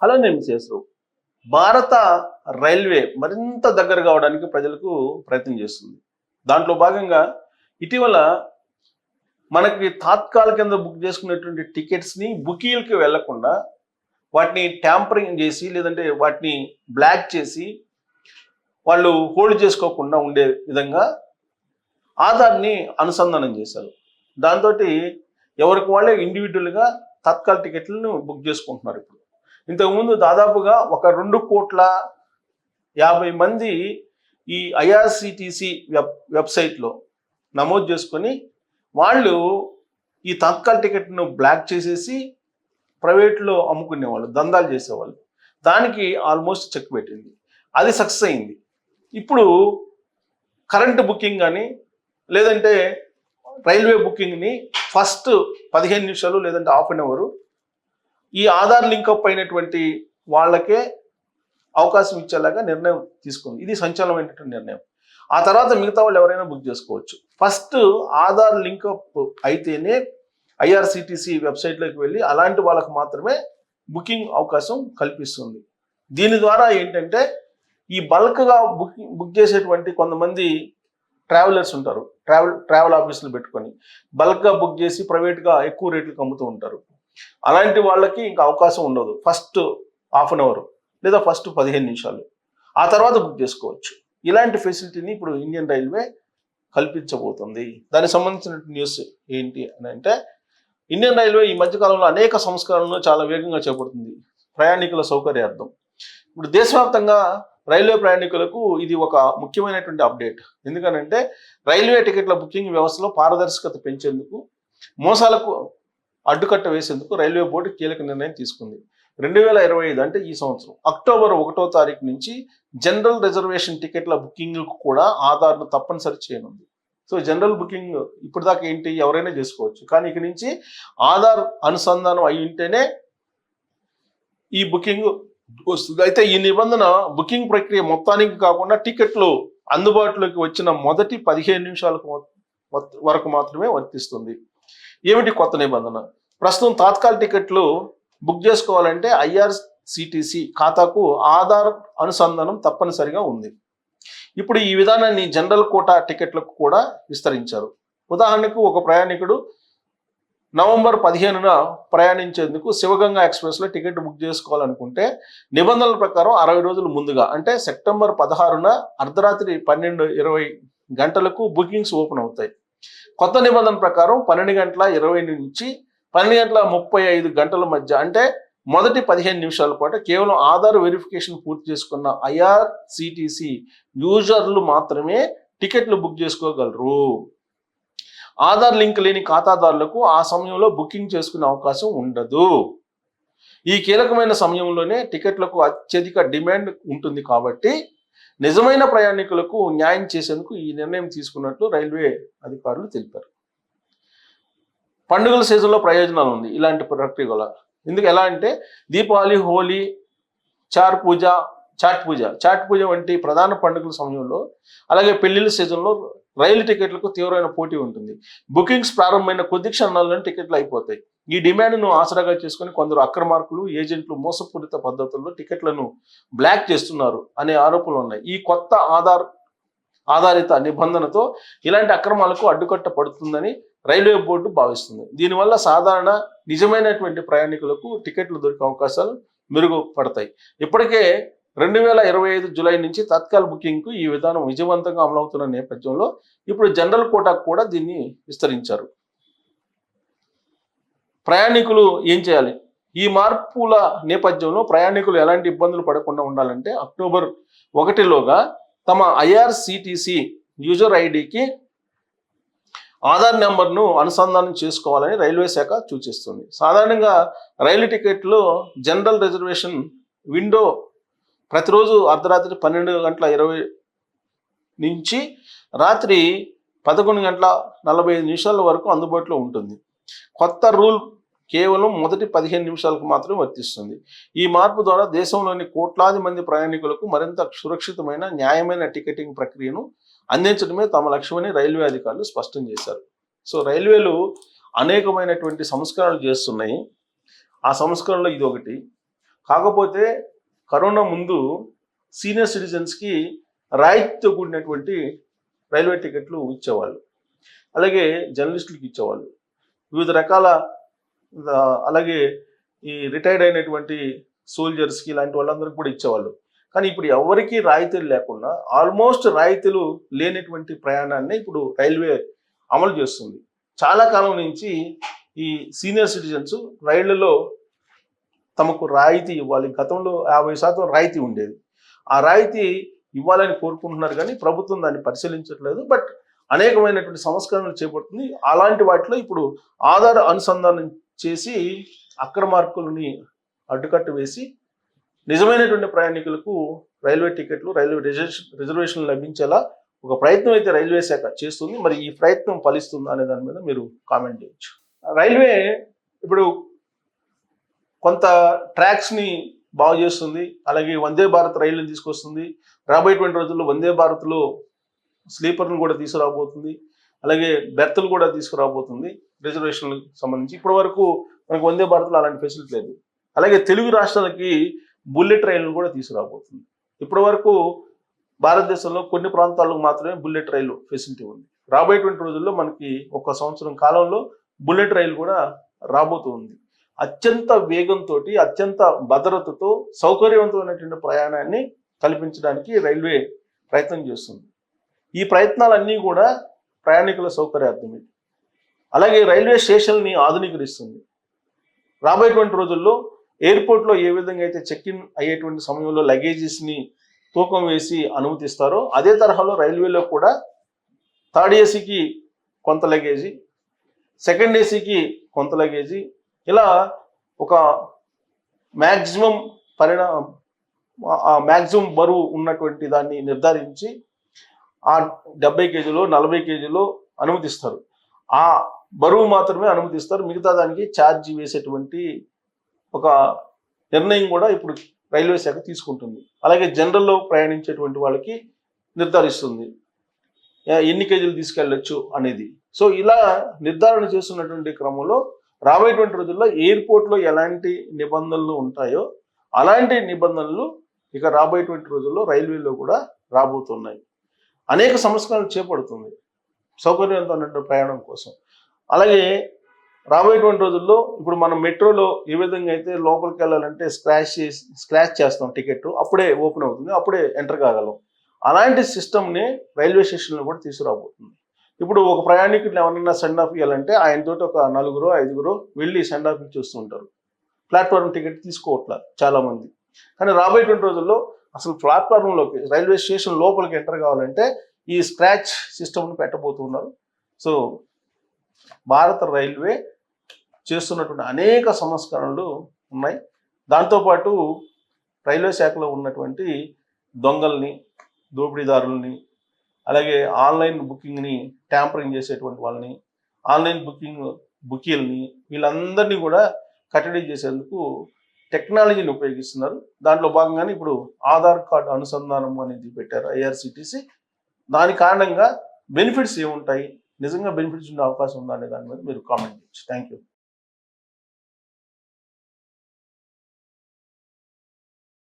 Hello నేను శేషరావు. భారత railway మరింత దగ్గర కావడానికి ప్రజలకు ప్రయత్నం చేస్తుంది. దాంట్లో భాగంగా ఇటీవల మనకి తాత్కాల కింద బుక్ చేసుకున్నటువంటి టికెట్స్ని బుకీలకి వెళ్లకుండా వాటిని ట్యాంపరింగ్ చేసి లేదంటే వాటిని బ్లాక్ చేసి వాళ్ళు హోల్డ్ చేసుకోకుండా ఉండే విధంగా ఆధార్ని అనుసంధానం చేశారు. దాంతో ఎవరికి వాళ్ళే ఇండివిజువల్గా తత్కాల్ టికెట్లను బుక్ చేసుకుంటున్నారు. ఇప్పుడు ఇంతకుముందు దాదాపుగా ఒక 2,50,00,000 మంది ఈ ఐఆర్సిటిసి వెబ్సైట్లో నమోదు చేసుకొని వాళ్ళు ఈ తత్కాల్ టికెట్ను బ్లాక్ చేసేసి ప్రైవేట్లో అమ్ముకునేవాళ్ళు, దందాలు చేసేవాళ్ళు. దానికి ఆల్మోస్ట్ చెక్ పెట్టింది, అది సక్సెస్ అయింది. ఇప్పుడు కరెంట్ బుకింగ్ కానీ లేదంటే రైల్వే బుకింగ్ని ఫస్ట్ 15 నిమిషాలు లేదంటే హాఫ్ అన్ అవరు ఈ ఆధార్ లింకప్ అయినటువంటి వాళ్ళకే అవకాశం ఇచ్చేలాగా నిర్ణయం తీసుకుంది. ఇది సంచలనమైనటువంటి నిర్ణయం. ఆ తర్వాత మిగతా వాళ్ళు ఎవరైనా బుక్ చేసుకోవచ్చు. ఫస్ట్ ఆధార్ లింకప్ అయితేనే ఐఆర్సిటిసి వెబ్సైట్లోకి వెళ్ళి అలాంటి వాళ్ళకు మాత్రమే బుకింగ్ అవకాశం కల్పిస్తుంది. దీని ద్వారా ఏంటంటే ఈ బల్క్గా బుక్ చేసేటువంటి కొంతమంది ట్రావెలర్స్ ఉంటారు, ట్రావెల్ ఆఫీసులు పెట్టుకొని బల్క్గా బుక్ చేసి ప్రైవేట్గా ఎక్కువ రేట్లకు అమ్ముతూ ఉంటారు. అలాంటి వాళ్ళకి ఇంకా అవకాశం ఉండదు. ఫస్ట్ హాఫ్ అన్ అవర్ లేదా ఫస్ట్ 15 నిమిషాలు, ఆ తర్వాత బుక్ చేసుకోవచ్చు. ఇలాంటి ఫెసిలిటీని ఇప్పుడు ఇండియన్ రైల్వే కల్పించబోతుంది. దానికి సంబంధించిన న్యూస్ ఏంటి అని అంటే, ఇండియన్ రైల్వే ఈ మధ్యకాలంలో అనేక సంస్కరణలను చాలా వేగంగా చేపడుతుంది ప్రయాణికుల సౌకర్యార్థం. ఇప్పుడు దేశవ్యాప్తంగా రైల్వే ప్రయాణికులకు ఇది ఒక ముఖ్యమైనటువంటి అప్డేట్. ఎందుకనంటే రైల్వే టికెట్ల బుకింగ్ వ్యవస్థలో పారదర్శకత పెంచేందుకు, మోసాలకు అడ్డుకట్ట వేసేందుకు రైల్వే బోర్డు కీలక నిర్ణయం తీసుకుంది. 2025 అంటే ఈ సంవత్సరం అక్టోబర్ 1వ తారీఖు నుంచి జనరల్ రిజర్వేషన్ టికెట్ల బుకింగ్కు కూడా ఆధార్ను తప్పనిసరి చేయనుంది. సో జనరల్ బుకింగ్ ఇప్పుడు దాకా ఏంటి, ఎవరైనా చేసుకోవచ్చు, కానీ ఇక నుంచి ఆధార్ అనుసంధానం అయి ఉంటేనే ఈ బుకింగ్ వస్తుంది. అయితే ఈ నిబంధన బుకింగ్ ప్రక్రియ మొత్తానికి కాకుండా టికెట్లు అందుబాటులోకి వచ్చిన మొదటి 15 నిమిషాలకు వరకు మాత్రమే వర్తిస్తుంది. ఏమిటి కొత్త నిబంధన? ప్రస్తుతం తాత్కాల్ టికెట్లు బుక్ చేసుకోవాలంటే ఐఆర్సిటిసి ఖాతాకు ఆధార్ అనుసంధానం తప్పనిసరిగా ఉంది. ఇప్పుడు ఈ విధానాన్ని జనరల్ కోటా టికెట్లకు కూడా విస్తరించారు. ఉదాహరణకు ఒక ప్రయాణికుడు నవంబర్ 15న ప్రయాణించేందుకు శివగంగా ఎక్స్ప్రెస్లో టికెట్ బుక్ చేసుకోవాలనుకుంటే నిబంధనల ప్రకారం 60 రోజులు ముందుగా అంటే సెప్టెంబర్ 16న అర్ధరాత్రి 12:20 గంటలకు బుకింగ్స్ ఓపెన్ అవుతాయి. కొత్త నిబంధన ప్రకారం 12:20 నుంచి 12:35 మధ్య అంటే మొదటి 15 నిమిషాల పాటు కేవలం ఆధార్ వెరిఫికేషన్ పూర్తి చేసుకున్న ఐఆర్సిటిసి యూజర్లు మాత్రమే టికెట్లు బుక్ చేసుకోగలరు. ఆధార్ లింక్ లేని ఖాతాదారులకు ఆ సమయంలో బుకింగ్ చేసుకునే అవకాశం ఉండదు. ఈ కీలకమైన సమయంలోనే టికెట్లకు అత్యధిక డిమాండ్ ఉంటుంది కాబట్టి నిజమైన ప్రయాణికులకు న్యాయం చేసేందుకు ఈ నిర్ణయం తీసుకున్నట్లు రైల్వే అధికారులు తెలిపారు. పండుగల సీజన్లో ప్రయోజనాలు ఉంది ఇలాంటి ప్రక్రియ వల్ల. ఎలా అంటే దీపావళి, హోలీ, చాట్ పూజ వంటి ప్రధాన పండుగల సమయంలో, అలాగే పెళ్లిళ్ళ సీజన్లో రైలు టికెట్లకు తీవ్రమైన పోటీ ఉంటుంది. బుకింగ్స్ ప్రారంభమైన కొద్ది క్షణాల్లోనే టికెట్లు అయిపోతాయి. ఈ డిమాండ్ను ఆసరాగా చేసుకుని కొందరు అక్రమార్కులు, ఏజెంట్లు మోసపూరిత పద్ధతుల్లో టికెట్లను బ్లాక్ చేస్తున్నారు అనే ఆరోపణలు ఉన్నాయి. ఈ కొత్త ఆధారిత నిబంధనతో ఇలాంటి అక్రమాలకు అడ్డుకట్ట పడుతుందని రైల్వే బోర్డు భావిస్తుంది. దీనివల్ల సాధారణ నిజమైనటువంటి ప్రయాణికులకు టికెట్లు దొరికే అవకాశాలు మెరుగుపడతాయి. ఇప్పటికే 2025 జూలై నుంచి తత్కాల్ బుకింగ్కు ఈ విధానం విజయవంతంగా అమలవుతున్న నేపథ్యంలో ఇప్పుడు జనరల్ కోటాకు కూడా దీన్ని విస్తరించారు. ప్రయాణికులు ఏం చేయాలి? ఈ మార్పుల నేపథ్యంలో ప్రయాణికులు ఎలాంటి ఇబ్బందులు పడకుండా ఉండాలంటే అక్టోబర్ 1లోగా తమ ఐఆర్సిటిసి యూజర్ ఐడికి ఆధార్ నెంబర్ను అనుసంధానం చేసుకోవాలని రైల్వే శాఖ సూచిస్తుంది. సాధారణంగా రైలు టికెట్లో జనరల్ రిజర్వేషన్ విండో ప్రతిరోజు అర్ధరాత్రి 12:20 నుంచి రాత్రి 11:45 వరకు అందుబాటులో ఉంటుంది. కొత్త రూల్ కేవలం మొదటి 15 నిమిషాలకు మాత్రమే వర్తిస్తుంది. ఈ మార్పు ద్వారా దేశంలోని కోట్లాది మంది ప్రయాణికులకు మరింత సురక్షితమైన, న్యాయమైన టికెటింగ్ ప్రక్రియను అందించడమే తమ లక్ష్యమని రైల్వే అధికారులు స్పష్టం చేశారు. సో రైల్వేలు అనేకమైనటువంటి సంస్కరణలు చేస్తున్నాయి. ఆ సంస్కరణలో ఇది ఒకటి. కాకపోతే కరోనా ముందు సీనియర్ సిటిజన్స్కి రాయితీతో కూడినటువంటి రైల్వే టికెట్లు ఇచ్చేవాళ్ళు, అలాగే జర్నలిస్టులకు ఇచ్చేవాళ్ళు, వివిధ రకాల అలాగే ఈ రిటైర్డ్ అయినటువంటి సోల్జర్స్కి ఇలాంటి వాళ్ళందరికీ కూడా ఇచ్చేవాళ్ళు. కానీ ఇప్పుడు ఎవరికి రాయితీలు లేకుండా ఆల్మోస్ట్ రాయితీలు లేనటువంటి ప్రయాణాన్ని ఇప్పుడు రైల్వే అమలు చేస్తుంది. చాలా కాలం నుంచి ఈ సీనియర్ సిటిజన్స్ రైళ్లలో తమకు రాయితీ ఇవ్వాలి, గతంలో 50% రాయితీ ఉండేది, ఆ రాయితీ ఇవ్వాలని కోరుకుంటున్నారు కానీ ప్రభుత్వం దాన్ని పరిశీలించట్లేదు. బట్ అనేకమైనటువంటి సంస్కరణలు చేపడుతుంది. అలాంటి వాటిలో ఇప్పుడు ఆధార్ అనుసంధానం చేసి అక్రమార్కులని అడ్డుకట్ట వేసి నిజమైనటువంటి ప్రయాణికులకు రైల్వే టికెట్లు, రైల్వే రిజర్వేషన్లు లభించేలా ఒక ప్రయత్నం అయితే రైల్వే శాఖ చేస్తుంది. మరి ఈ ప్రయత్నం ఫలిస్తుందా అనే దాని మీద మీరు కామెంట్ చేయొచ్చు. రైల్వే ఇప్పుడు కొంత ట్రాక్స్ని బాగు చేస్తుంది, అలాగే వందే భారత్ రైళ్లను తీసుకొస్తుంది. రాబోయేటువంటి రోజుల్లో వందే భారత్లో స్లీపర్ను కూడా తీసుకురాబోతుంది, అలాగే బెర్త్లు కూడా తీసుకురాబోతుంది రిజర్వేషన్లకు సంబంధించి. ఇప్పటి వరకు మనకు వందే భారత్లో అలాంటి ఫెసిలిటీ లేదు. అలాగే తెలుగు రాష్ట్రాలకి బుల్లెట్ రైళ్లను కూడా తీసుకురాబోతుంది. ఇప్పటి వరకు భారతదేశంలో కొన్ని ప్రాంతాలకు మాత్రమే బుల్లెట్ రైలు ఫెసిలిటీ ఉంది. రాబోయేటువంటి రోజుల్లో మనకి 1 సంవత్సరం కాలంలో బుల్లెట్ రైలు కూడా రాబోతుంది. అత్యంత వేగంతో, అత్యంత భద్రతతో సౌకర్యవంతమైనటువంటి ప్రయాణాన్ని కల్పించడానికి రైల్వే ప్రయత్నం చేస్తుంది. ఈ ప్రయత్నాలన్నీ కూడా ప్రయాణికుల సౌకర్యార్థమే. అలాగే రైల్వే స్టేషన్ని ఆధునీకరిస్తుంది. రాబోయేటువంటి రోజుల్లో ఎయిర్పోర్ట్లో ఏ విధంగా అయితే చెక్ ఇన్ అయ్యేటువంటి సమయంలో లగేజెస్ని తూకం వేసి అనుమతిస్తారో అదే తరహాలో రైల్వేలో కూడా థర్డ్ ఏసీకి కొంత లగేజీ, సెకండ్ ఏసీకి కొంత లగేజీ, ఇలా ఒక మ్యాక్సిమం మ్యాక్సిమం బరువు ఉన్నటువంటి దాన్ని నిర్ధారించి ఆ 70 కేజీలో 40 కేజీలో అనుమతిస్తారు. ఆ బరువు మాత్రమే అనుమతిస్తారు, మిగతా దానికి ఛార్జీ వేసేటువంటి ఒక నిర్ణయం కూడా ఇప్పుడు రైల్వే శాఖ తీసుకుంటుంది. అలాగే జనరల్లో ప్రయాణించేటువంటి వాళ్ళకి నిర్ధారిస్తుంది ఎన్ని కేజీలు తీసుకెళ్ళచ్చు అనేది. సో ఇలా నిర్ధారణ చేస్తున్నటువంటి క్రమంలో రాబోయేటువంటి రోజుల్లో ఎయిర్పోర్ట్లో ఎలాంటి నిబంధనలు ఉంటాయో అలాంటి నిబంధనలు ఇక రాబోయేటువంటి రోజుల్లో రైల్వేలో కూడా రాబోతున్నాయి. అనేక సంస్కరణలు చేపడుతుంది సౌకర్యవంతమైన ప్రయాణం కోసం. అలాగే రాబోయేటువంటి రోజుల్లో ఇప్పుడు మనం మెట్రోలో ఏ విధంగా అయితే లోపలికి వెళ్ళాలంటే స్క్రాచ్ చేస్తాం టికెట్, అప్పుడే ఓపెన్ అవుతుంది, అప్పుడే ఎంటర్ కాగలం. అలాంటి సిస్టమ్ని రైల్వే స్టేషన్లో కూడా తీసుకురాబోతుంది. ఇప్పుడు ఒక ప్రయాణికుడిని ఎవరైనా సెండ్ ఆఫ్ ఇవ్వాలంటే ఆయనతోటి ఒక 4-5 వెళ్ళి సెండ్ ఆఫ్ ఇచ్చేస్తూ ఉంటారు. ప్లాట్ఫామ్ టికెట్ తీసుకోవట్లేదు చాలామంది. కానీ రాబోయేటువంటి రోజుల్లో అసలు ప్లాట్ఫామ్లోకి రైల్వే స్టేషన్ లోపలికి ఎంటర్ కావాలంటే ఈ స్క్రాచ్ సిస్టమ్ను పెట్టబోతున్నారు. సో భారత రైల్వే చేస్తున్నటువంటి అనేక సంస్కరణలు ఉన్నాయి. దాంతోపాటు రైల్వే శాఖలో ఉన్నటువంటి దొంగల్ని, దోపిడీదారుల్ని, అలాగే ఆన్లైన్ బుకింగ్ని ట్యాంపరింగ్ చేసేటువంటి వాళ్ళని, ఆన్లైన్ బుకీల్ని, వీళ్ళందరినీ కూడా కట్టడి చేసేందుకు టెక్నాలజీని ఉపయోగిస్తున్నారు. దాంట్లో భాగంగానే ఇప్పుడు ఆధార్ కార్డు అనుసంధానం అనేది పెట్టారు ఐఆర్సిటిసి. దాని కారణంగా బెనిఫిట్స్ ఏముంటాయి, నిజంగా బెనిఫిట్స్ ఉండే అవకాశం ఉందా అనే దాని మీద మీరు కామెంట్ చేయొచ్చు. Thank you.